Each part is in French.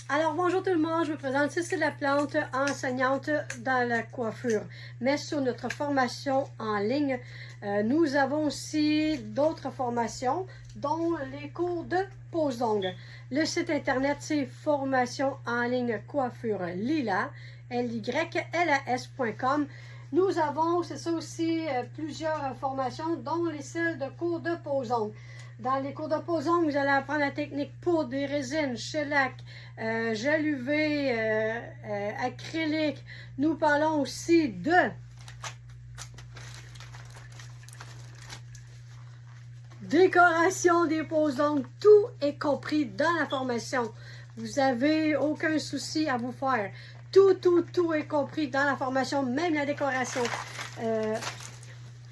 Alors, bonjour tout le monde, je me présente Cécile Laplante, enseignante dans la coiffure. Mais sur notre formation en ligne, nous avons aussi d'autres formations, dont les cours de pose d'ongles. Le site internet, c'est formation en ligne coiffure Lila, lylas.com. Nous avons, c'est ça aussi, plusieurs formations, dont les celles de cours de pose d'ongles. Dans les cours de pose d'ongles, vous allez apprendre la technique poudre, des résines, shellac, gel UV, acrylique. Nous parlons aussi de décoration des poses d'ongles. Tout est compris dans la formation. Vous n'avez aucun souci à vous faire. Tout est compris dans la formation, même la décoration.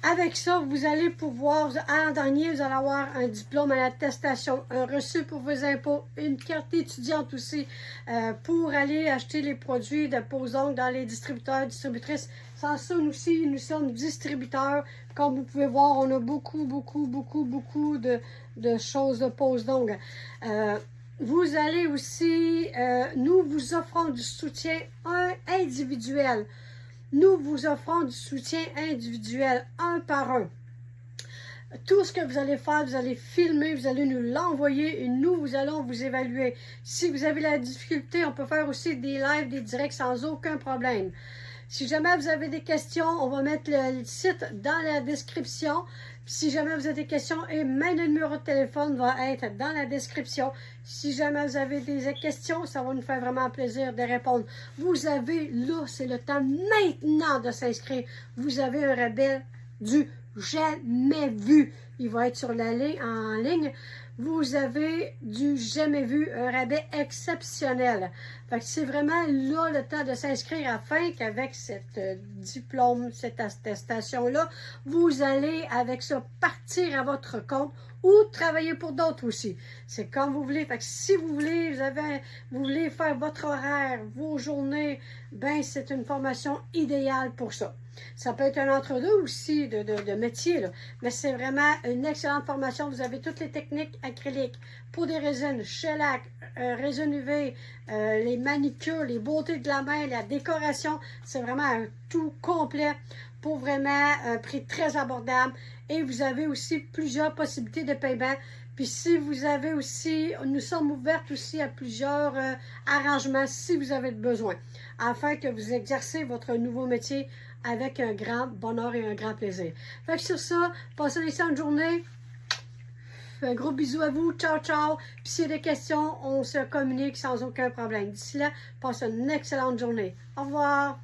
Avec ça, vous allez pouvoir, en dernier, vous allez avoir un diplôme à l'attestation, un reçu pour vos impôts, une carte étudiante aussi pour aller acheter les produits de pose d'ongles dans les distributeurs, distributrices. Sans ça, nous aussi, nous sommes distributeurs. Comme vous pouvez voir, on a beaucoup de choses de pose d'ongles. Vous allez aussi, nous vous offrons du soutien individuel. Nous vous offrons du soutien individuel, un par un. Tout ce que vous allez faire, vous allez filmer, vous allez nous l'envoyer et nous allons vous évaluer. Si vous avez la difficulté, on peut faire aussi des lives, des directs sans aucun problème. Si jamais vous avez des questions, on va mettre le site dans la description. Si jamais vous avez des questions, et même le numéro de téléphone va être dans la description. Si jamais vous avez des questions, ça va nous faire vraiment plaisir de répondre. Vous avez, là, c'est le temps maintenant de s'inscrire. Vous avez un rabais du jamais vu. Il va être sur la ligne, en ligne. Vous avez du jamais vu, un rabais exceptionnel. Fait que c'est vraiment là le temps de s'inscrire afin qu'avec cette diplôme, cette attestation-là, vous allez avec ça partir à votre compte ou travailler pour d'autres aussi. C'est comme vous voulez. Fait que si vous voulez, vous voulez faire votre horaire, vos journées, ben c'est une formation idéale pour ça. Ça peut être un entre-deux aussi de métier, là. Mais c'est vraiment une excellente formation. Vous avez toutes les techniques acryliques, pour des résines, shellac, résine UV, les manicures, les beautés de la main, la décoration. C'est vraiment un tout complet pour vraiment un prix très abordable. Et vous avez aussi plusieurs possibilités de paiement. Puis si vous avez aussi, nous sommes ouvertes aussi à plusieurs arrangements si vous avez besoin, afin que vous exercez votre nouveau métier avec un grand bonheur et un grand plaisir. Fait que sur ça, passez une excellente journée. Un gros bisou à vous. Ciao, ciao. Puis s'il y a des questions, on se communique sans aucun problème. D'ici là, passez une excellente journée. Au revoir.